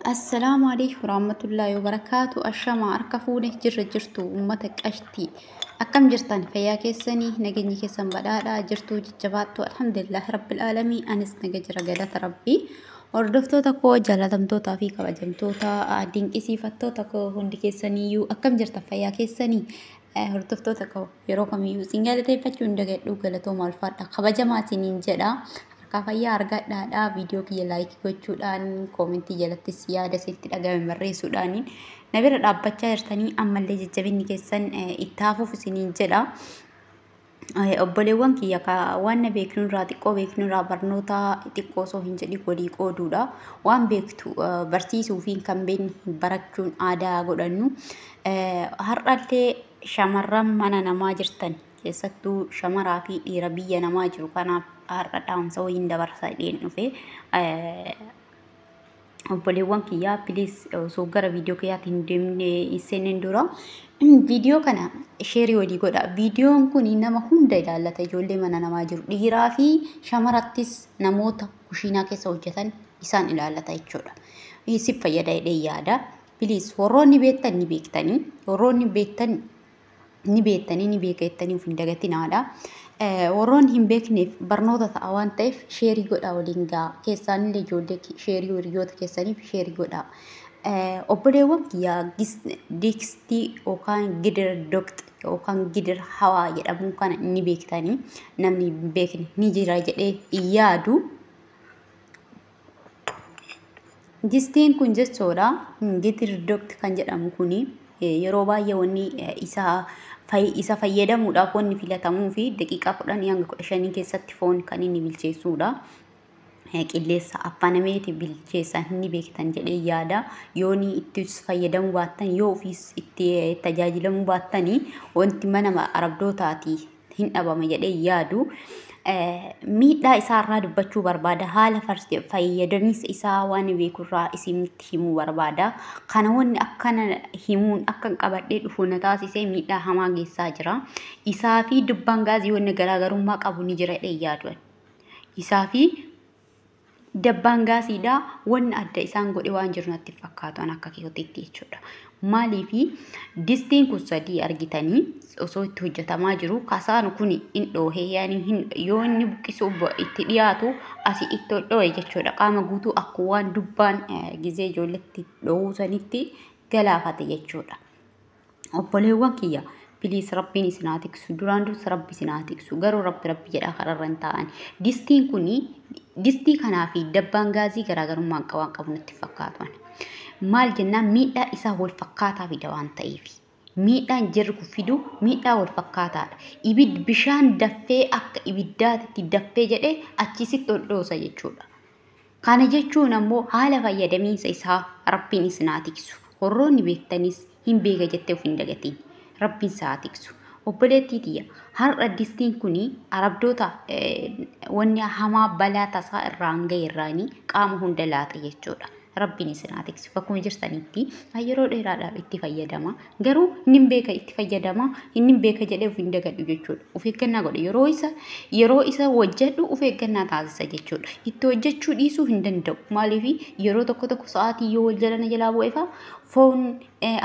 السلام عليكم ورحمة الله وبركاته. الشمع أركفوني جرتو أمتك أشتي أكم جرتان فيا كيسني نجني كيسن بدادا جرتو جباتو الحمد لله رب العالمين أنس نجر جدات ربي وردفتو تكو جلدمتو تافي كوجمتو تا دين كيسيفتو تكو هندي كيسني يو أكم جرتا فيا كيسني هردفتو تكو يروكم يو سينجال تيفتشون دقت لوكالتو مالفات خبجماتي نينجدا Kafaya arga dada video kiya like gochuudhaan commenti jalatti siyaada sitti dhagame barreessuudhaan nabira dhaabbachaa jirtanii ammallee jajjabinni keessan itti hafuuf isiniin jedha. Obboleewwan kiyya waan na beeknu irraa xiqqoo beeknu irraa barnoota xiqqoo osoo hin jedhi godii qooduudha. Waan beektu barsiisuu fi kan beeknu barachuun aadaa godhannu. Har'allee shamarran mana namaa jirtan keessattuu shamaraa fi dhiira biyya namaa jiru kanaaf har'a dhaamsa wayiin dabarsaa dhiyeen dhufe. Obboleewwan kiyyaa please osoo gara viidiyoo kiyyaatti hin deemne isiniin dura viidiyoo kana sheerii walii godha. Viidiyoon kun nama hunda ilaallata, ijoollee mana namaa jiru dhiiraa fi shamarattis namoota kushiinaa keessa hojjetan isaan ilaallata jechuudha. Siif fayyada jedhee yaada. Please warroonni beektan ni beektanii, warroonni beektan ni beektanii ni beekettanii of hin dagatinaadha. Warroonni hin beekneef barnoota ta'a waan ta'eef sheerii godha waliin gaa keessaanillee ijoollee sheerii hiriyoota keessaniif sheerii godha. Obboleewwan kiyyaa dikstii yookaan gidir doqxi yookaan gidir hawaa jedhamu kana ni beektanii namni hin beekne ni jira jedhee yaadu. Distiin kun jechuudha gidir doqxi kan jedhamu kuni yeroo baay'ee wanni isa fayyadamuudhaaf wanni filatamuu fi daqiiqaa 10 hanga 15 keessatti foon kan inni bilcheessuudha. Qilleessa affanameeti bilcheessan ni beektan jedhee yaada. Yooni itti fayyadamuu baattan yoo ofiis itti tajaajilamuu baattanii wanti mana arabdootaati hin dhabama jedhee yaadu. Miidhaa isaarraa dubbachuu barbaada. Haala fayyadamiinsa isaa waan beekurraa isinitti himuu barbaada. Kana wanni akkana himuun akkan qabadhee dhufu na taasisee miidhaa hamaa geessaa jira. Isaa fi dubbaan gaazii wanni garaagarummaa qabu ni jira jedhee yaadu. Isaa fi dabbaan gaasiidha wanni adda isaan godhe waan jiru natti fakkaatu akka keeyotiitti jechuudha. Maaliifi distiin kun sadii argitanii osoo itti hojjetamaa jiru kasaan kun hin dhoohee yaani yoo inni buqqisuu itti dhiyaatu asii itti dhoohe jechuudha. Qaama guutuu akka waan dubbaan gizee ijoolletti dhoohuu sanitti galaafate jechuudha. Obboleewwan kiyya please rabbiin isin haa tiksu. Duraan dursa rabbi isin haa tiksu. Garuu rabbi jedhaa kararra hin taa'an. Distiin kuni distii kanaa fi dabbaan gaazii garaagarummaa waan qabu natti fakkaatu. Maal jennaan miidhaa isaa wal fakkaataa fida waan ta'eef. Miidhaan jirru fidu miidhaa wal fakkaataadha. Ibid bishaan daffee akka ibiddaatti daffee jedhee achisitti dhodhoosa jechuudha. Kana jechuun ammoo haala fayyadamiinsa isaa rabbiin isin haa tiksu. Warroonni beektanis hin beeka jettee of hin dagatiin. Rabbiin isaa haa tiksu. Obboleettii tiyya har'a distiin kuni arabdoota wanni hamaa balaa tasaa irraan ga'e irraanii qaama hunda laata jechuudha. Rabbiin isin haa tiksu. Bakkuma jirtanitti yeroo dheeraadhaaf itti fayyadama. Garuu inni beeka itti fayyadama. Inni beeka jedhee of hin dagadhu jechuudha. Of eeggannaa godhe yeroo isa hojjedhu of eeggannaa taasisa jechuudha. Itti hojjechuu dhiisuu hin danda'u. Maaliif yeroo tokko sa'aatii yoo wal jalaa bu'eefa foon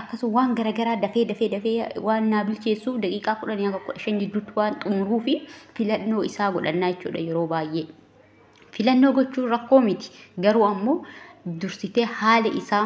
akkasuma waan garaagaraa dafee waan naa bilcheessu daqiiqaa 10 hanga 15 gidduutti waan xumuruu fi filannoo isaa godhannaa jechuudha yeroo baay'ee. Filannoo gochuun rakkoo miti. Garuu ammoo dursitee haala isaa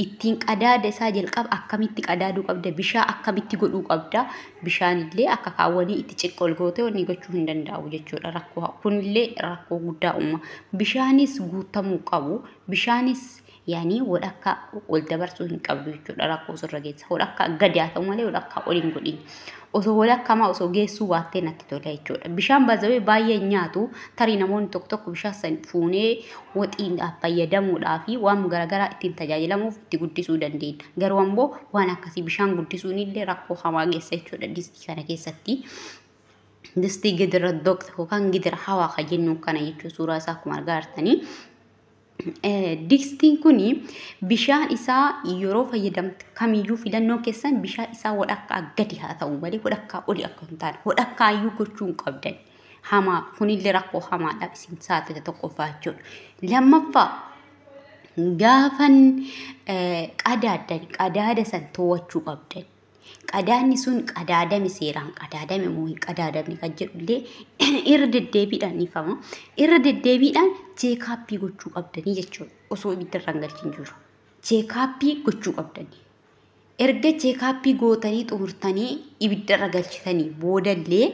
ittiin qadaada isaa jalqaba akkamitti qadaaduu qabda, bishaan akkamitti godhuu qabda, bishaan illee akka kaawwanii itti ciqqol gootee wanni gochuu hin danda'u jechuudha. Rakkoo kunillee rakkoo guddaa uuma. Bishaanis guutamuu qabu. Bishaanis yaani wadakka ol dabarsuu hin qabdu jechuudha. Rakkoo sirra geessa. Wadakka gadi haa ta'u malee wadakka ol hin godhin. Osoo wadakkamaa osoo geessuu baattee natti tola jechuudha. Bishaan baazawee baay'ee nyaatu tarii namoonni tokko bishaan san fuunee waxiin fayyadamuudhaa fi waan garaagaraa ittiin tajaajilamuuf itti guddisuu dandeenya. Garuu ammoo waan akkasii bishaan guddisuun illee rakkoo hamaa geessa jechuudha distii kana keessatti. Distii gidira doqxa yookaan gidira hawaa kan jennu kana jechuudha suuraa isaa akkuma argaa jirtanii. Distiin kuni bishaan isaa yeroo fayyadamtu kamiyyuu filannoo keessan bishaan isaa wadakkaa gadi haa ta'u malee wadakkaa oli akka hin taane wadakkaayyuu gochuu hin qabdan. Hamaa kunillee rakkoo hamaadhaaf isin saaxile tokkoffaa jechuudha. Lammaffaa gaafan qadaada san to'achuu qabdan. Qadaadni sun qadaadame seeraan qadaadame moo hin qadaadamne kan jedhullee irra deddeebiidhaan ifama. Irra deddeebiidhaan cheekaappii gochuu qabdanii jechuudha. Osoo ibiddarra hin galchin jiru. Cheekaappii gochuu qabdanii. Erga cheekaappii gootanii xumurtanii ibiddarra galchitanii boodallee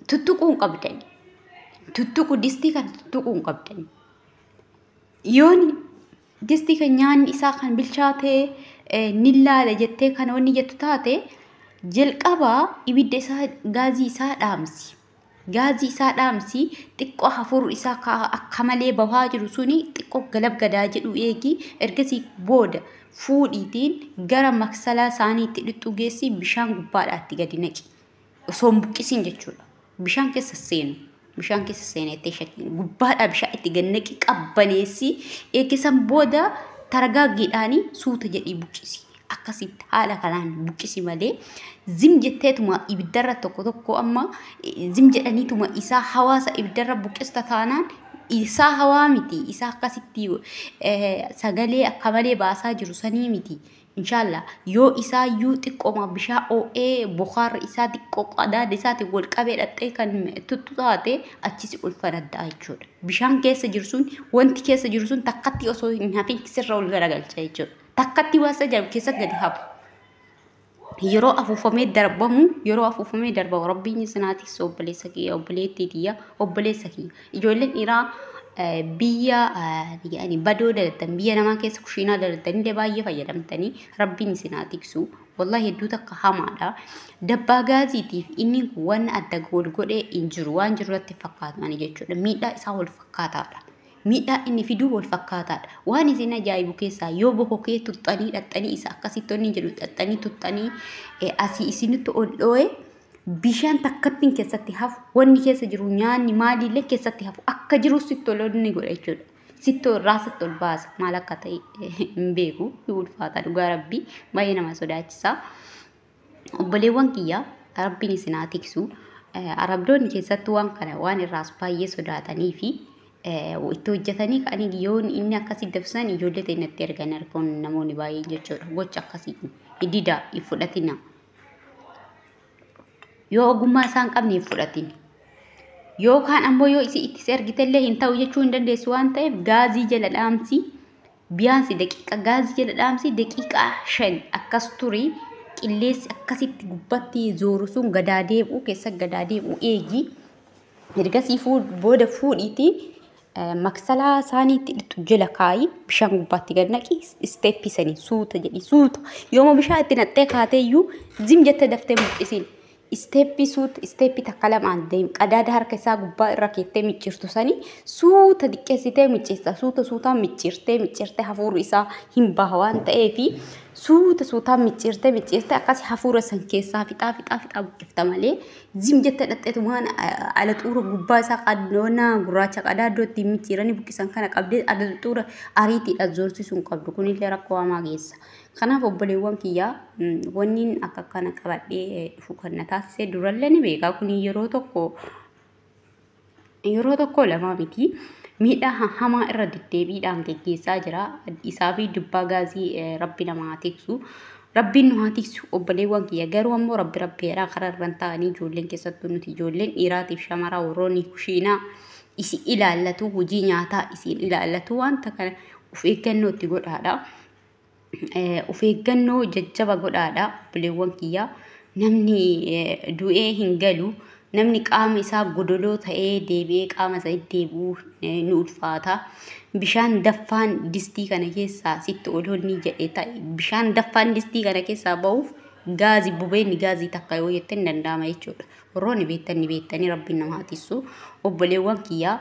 tuttuquu hin qabdanii. Tuttuqu distii kan tuttuquu hin qabdanii. Yoon distii kan nyaanni isaa kan bilchaatee ni laala jettee kan wanni jettu taate jalqabaa ibidda isaa gaazii isaa dhaamsi. Gaazii isaa dhaamsi xiqqoo hafuurri isaa akka malee bahaa jiru suni xiqqoo galabgadaa jedhu eegi ergasii booda fuudhiitiin gara maksalaa isaaniitti dhixxu geessi bishaan gubbaadhaatti gadi naqi. Osoo hin buqqisin jechuudha. Bishaan keessa seenu. Bishaan keessa seenettee shakkiin gubbaadhaa bishaan itti gadi naqi qabbaneessi eegisan booda taragaaggiidhaanii suuta jedhii buqqisi. Akkasitti haala kanaan buqqisi malee zim jetteetuma ibiddarra tokko amma zim jedhaniituma isaa hawaasa ibiddarra buqqista taanaan isaa hawaa miti. Isaa akkasitti sagalee akka malee baasaa jiru sanii miti. Inshallah yoo isaa yuu xiqqooma bishaan oo'ee bukaarra isaa xiqqoo qadaada isaatiin wal qabee dhattee kan tuttu taate achisi ol fanaddaa jechuudha. Bishaan keessa jiru sun wanti keessa jiru sun takkatti osoo hin hafin sirra ol garagalcha jechuudha. Takkatti waasa jedhamu keessa gadi hafu. Yeroo afuufamee darbamu rabbiin isinaatiis obboleessa kiyya obboleettii kiyya obboleessa kiyya. Ijoolleen dhiiraa biyya badoo dalatan biyya namaa keessa kushiinaa dalatanii illee baay'ee fayyadamtanii rabbiin isinaa tiksu. Wallahi hedduu takka hamaadha. Dabbaa gaaziitiif inni kun waan adda godhee hin jiru waan jirurratti fakkaatu jechuudha. Miidhaa isaa wal fakkaataadha. Miidhaa inni fiduu wal fakkaataadha. Waan isin ajaa'ibu keessaa yoo bokokee tuxxanii dhaxxanii isa akkasitti inni jedhu dhaxxanii tuxxanii asii isinitti ol dhoo'ee bishaan takkattiin keessatti hafu wanni keessa jiru nyaanni maaliillee keessatti hafu akka jiru sitti ol inni godha jechuudha. Sitti ol raasatti ol baasa maal akka ta'e hin beeku ulfaata dhugaa rabbii baay'ee nama sodaachisa. Obboleewwan kiyya rabbiin isinaa tiksu. Arabdoonni keessatti waan kana waan irraas baay'ee sodaatanii fi itti hojjetanii ka'anii yoon inni akkasii dabsan ijoollee ta'inatti ergan argamu namoonni baay'een jechuudha. Gocha akkasii hidida fudhatina. Yoo ogummaa isaan qabne fudhatin. Yookaan ammoo yoo itti ergitellee hin ta'u jechuu hin dandeessu waan ta'eef gaazii jala dhaamsi biyaansi daqiiqa gaazii jala dhaamsi daqiiqaa 5 akkas turii qilleessi akkasitti gubbatti zooru sun gadaa deebi'u keessa gadaa deebi'u eegi. Ergasii booda fuudhiitii maksalaa isaaniitti dhixxu jala kaayi bishaan gubbaatti gad naqi isteeppii sanii suuta jedhi suuta. Yooma bishaan itti naqxee kaateeyyuu zim jettee daftee mul'isiin. Isteeppii takka lamaan deemu qadaada harka isaa gubbaa irra keettee micciirtu sanii suuta diqqeessitee micciirta suutaan micciirtee hafuurri isaa hin baha waan ta'eefi suutaan micciirtee akkas hafuura san keessaa fixaa buqqifta malee zim jettee dhadheetumaan ala xuura gubbaa isaa qadnoona gurraacha qadaadootti micciiranii buqqisan kana qabdee ala xuura ariitiidhaan zoorsisuun qabdu kunillee rakkoo hamaa geessa. Kanaaf obboleewwan kiyyaa wanniin akka kana qabadhee dhufu kan na taasisee durallee ni beekaa kun yeroo tokko lama miti. Miidhaa hamaa irra deddeebiidhaan geggeessaa jira. Isaa fi dubbaa gaazii rabbi namaa tiksu. Rabbiin nu haa tiksu obboleewwan kiyya garuu ammoo rabbiidhaa karaa irraan ta'anii ijoolleen keessattuu nuti ijoolleen dhiiraatiif shamaraa warroonni kushiinaa isin ilaallatu hojii nyaataa isin ilaallatu wanta kana of eeggannoo itti godhaadha. Of eeggannoo jajjaba godhaadha obboleewwan kiyya. Namni du'ee hin galu. Namni qaama isaa godoloo ta'ee deebi'ee qaama isaa deebi'uu nu ulfaata. Bishaan daffaan distii kana keessaa sitti ololni jedhee ta'e bishaan daffaan distii kana keessaa ba'uuf gaazii bubeen gaazii takka yoo jettee hin danda'ama jechuudha. Warroonni beektanii rabbiin nama haatisu obboleewwan kiyyaa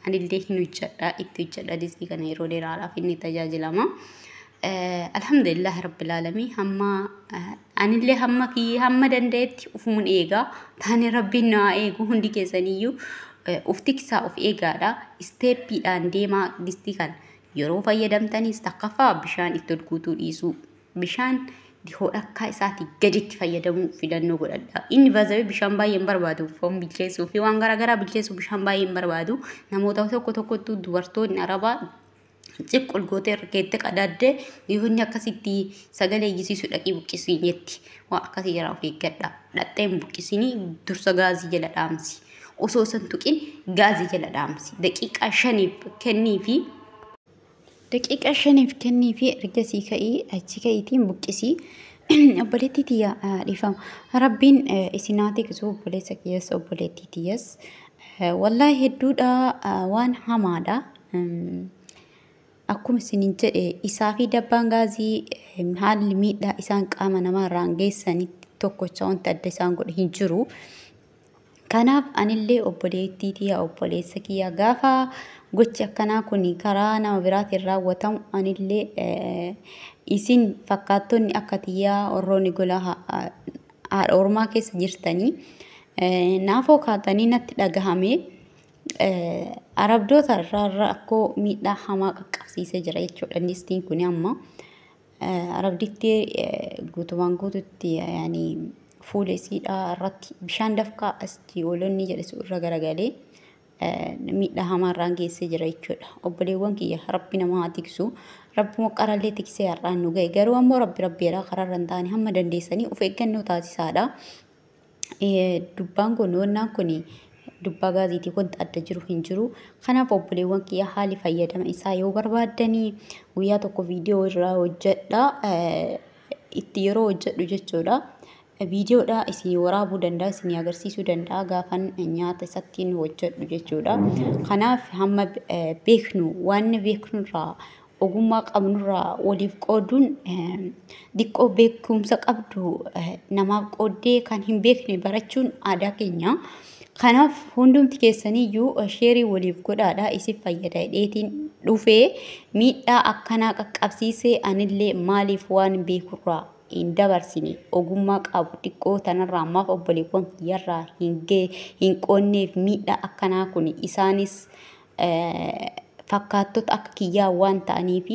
anillee hin hojjedha itti hojjedha distii kana yeroo dheeraadhaaf inni tajaajilama. Alhamdulillah rabbil alamin anillee hamma dandeetti ufumun eegaa taane rabbiin na eegu hundi keessaniyyuu uf tiksaa of eegaadha. Isteeppiidhaan deemaa distii kana yeroo fayyadamtanis takkaffaa bishaan itti guutuu dhiisuu bishaan hodhakkaa isaati gaditti fayyadamuu filannoo godhadha. Inni baazawee bishaan baay'ee hin barbaadu foon bilcheessuu fi waan garaagaraa bilcheessuu bishaan baay'ee hin barbaadu. Namoota tokko tokkotu dubartoonni arabaa xiqqol gootee rakkeetti qadaadde yoonni akkasitti sagalee eeggisiisu dhaqii buqqisii jetti waa akkasii jira of eeggadha dhadheen buqqisinii dursa gaazii jala dhaamsi osoo san tuqin gaazii jala dhaamsi daqiiqaa 5 kennii fi ergasii ka'ii achi ka'iitiin buqqisii obboleettii tiyya dhiifama rabbiin isinaati kisuu obboleessa kiyyeessa obboleettii tiyyas wallaahi hedduudha waan hamaadha akkuma isiniin jedhe isaa fi dabbaan gaazii haalli miidhaa isaan qaama namaarraan geessanitti tokkocha wanta adda isaan godhe hin jiru. Kanaaf anillee obboleettii tiyya obboleessa kiyya gaafa gochi akkanaa kun karaa nama biraatiin raawwatamu anillee isin fakkaattonni akka tiyyaa warroonni gola haadha ormaa keessa jirtanii naafoo kaatanii natti dhagahame arabdoota irraa akkoo miidhaa hamaa qaqqabsiisee jira jechuudha. Nistiin kun amma arabditti guutumaan guututti yaani fuula isiidhaa irratti bishaan dafkaa asii oolonni jedhesu irra garagalee miidhaa hamaarraan geessee jira jechuudha. Obboleewwan kiyya rabbi nama haa tiksu rabbi moqqarallee tiksee har'aan nu ga'e garuu ammoo rabbiidhaa kararra hin taane hamma dandeessanii of eeggannoo taasisaadha. Dubbaan kun wannaan kun dubbaa gaazii wanta adda jiru hin jiru. Kanaaf obboleewwan kiyya haali fayyadama isaa yoo barbaadanii guyyaa tokko viidiyoo irraa hojjedha itti yeroo hojjedhu jechuudha. Viidiyoodha isin waraabuu danda'a isin agarsiisuu danda'a gaafan nyaata isattiin hojjedhu jechuudha. Kanaaf hamma beeknu waan beeknurraa ogummaa qabnurraa waliif qooduun diqqoo beekumsa qabdu namaaf qooddee kan hin beekne barachuun aadaa keenya. Kanaaf hundumti keessaniyyuu sheerii waliif godhaadha isin fayyada dheetiin dhufee miidhaa akkanaa qaqqabsiisee anillee maaliif waan beekurraa hin dabarsine ogummaa qabu xiqqoo tanarraa ammaaf obboleewwan kiyyarraa hin qoonneef miidhaa akkanaa kun isaanis fakkaattota akka kiyyaa waan ta'aniif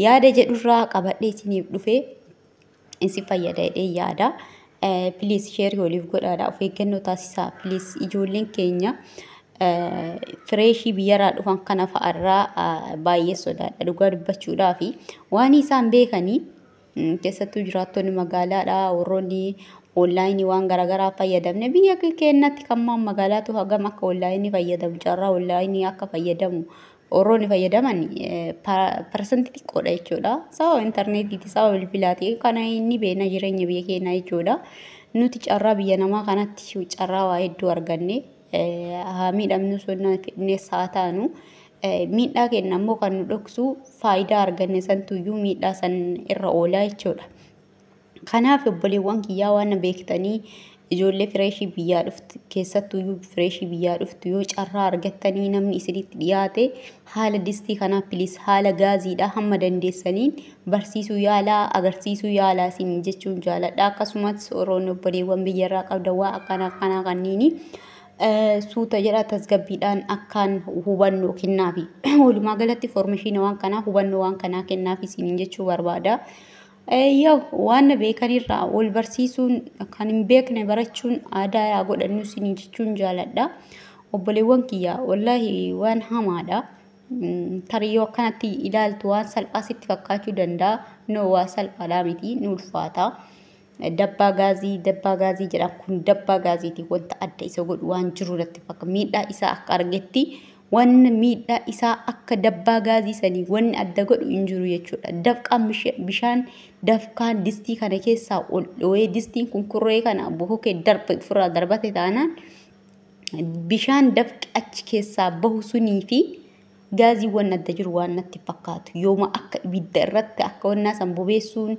yaada jedhurraa qabadhee isiniif dhufee isin fayyada yaada. Please share waliif godhaadha of eeggannoo taasisaa please ijoolleen keenya fireeshii biyyarraa dhufan kana fa'arraa baay'ee sodaadha dhugaa dubbachuudhaa fi waan isaan beekanii keessattuu jiraattonni magaalaadha warroonni onlaayinii waan garaagaraa fayyadamne biyya keenyatti kammaan magaalaatu hagam akka onlaayinii fayyadamu carraa onlaayinii akka fayyadamu warroonni fayyadaman parsantii xiqqoodha jechuudha. Sababa intarneetiiti sababa bilbilaatii kana inni beena jireenya biyya keenyaa jechuudha. Nuti carraa biyya namaa kanatti carraa waa hedduu arganne haa miidhamnu sonna fitnees haa taanu miidhaa keenya ammoo kan nu dhoksu faayidaa arganne santuyyuu miidhaa san irra oolaa jechuudha. Kanaaf obboleewwan kiyyaa waan beektanii ijoollee fireeshii biyyaa dhuftu keessattuyyuu fireeshii biyyaa dhuftu yoo carraa argattanii namni isinitti dhiyaate haala distii kanaa pilis haala gaaziidha hamma dandeessaniin barsiisuu yaalaa agarsiisuu yaalaa isin jechuun jaaladha. Akkasumas oroon obboleewwan biyyarraa qabda waa akkanaa kanniini suuta jedha tasgabbiidhaan akkaan hubannoo kennaafi walumaa galatti foormeeshinii waan kanaa hubannoo waan kanaa kennaafi isin jechuu barbaada. Yoo waan beekanirraa wal barsiisuun kan hin beekne barachuun aadaa yaa godhannu isin jechuun jaaladha. Obboleewwan kiyya wallaahi waan hamaadha. Tariyyoo akkanatti ilaaltu waan salphaa sitti fakkaachuu danda'a. No waa salphaadhaa miti ni ulfaata. Dabbaa gaazii jedha kun dabbaa gaziiti wanta adda isa godhu waan jiru irratti fakkaata miidhaa isaa akka argetti waan miidhaa isaa akka dabbaa gaazii sanii waan adda godhu hin jiru jechuudha. Dafqaan bishaan dafqaan distii kana keessaa ol dhoo'ee distiin kun kurree kana bokokee furraa darbate taanaan bishaan dafqi achi keessaa bahu sunii fi gaazii waan adda jiru waan natti fakkaatu yooma akka ibidda irratti akka wannaa san bobeessuun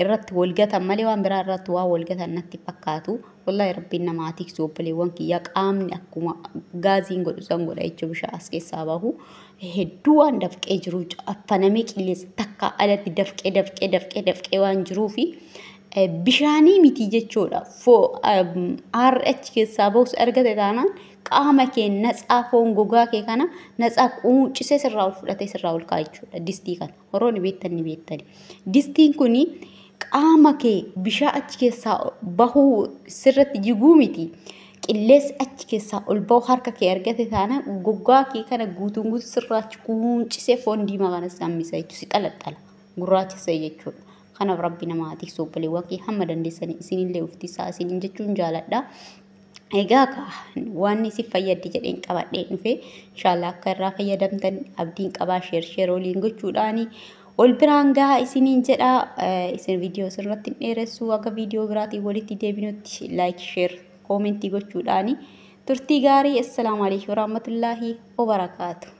irratti walgatan malee waan biraa irratti waa walgatan natti fakkaatu. Wallahi rabbiin namaa tiksu obboleewwan kiyya qaamni akkuma gaaziin godhu san godha jechuudha bishaan as keessaa bahu hedduu waan dafqee jiru affanamee qilleensa takka alatti dafqee waan jiruufi bishaanii miti jechuudha. RH keessaa bahus argate taanaan qaama kee natsaa foon gogaa kee kana natsaa quunchisee sirraa ol fudhatee sirraa ol kaa'e jechuudha. Distii kana horoon beektanii distiin kuni qaama kee bishaan achi keessaa bahuu sirratti jiguu miti qillees achi keessaa ol ba'u harka kee argate taana goggaa kee kana guutuun guutuu sirraachi kuuncisee foon diimaa kana sammisa jechuudha. Si xalaxala gurraachisa jechuudha. Kanaaf rabbi namaatiif sobbaleewwan kee hamma dandeessanii isinillee uftisaa isiniin jechuun jaaladha. Egaa waan si fayyaddi jedheen qabadhee dhufe inshallah akka irraa fayyadamtan abdiin qabaa sheer waliin gochuudhaani ol biraan gahaa isiniin jedha. Isin viidiyoo sirratti dheeressu akka viidiyoo biraatiin walitti deebinutti like share commenti gochuudhaani turtii gaarii. Assalaamu alaykum warahmatullaahi wabarakaatuh.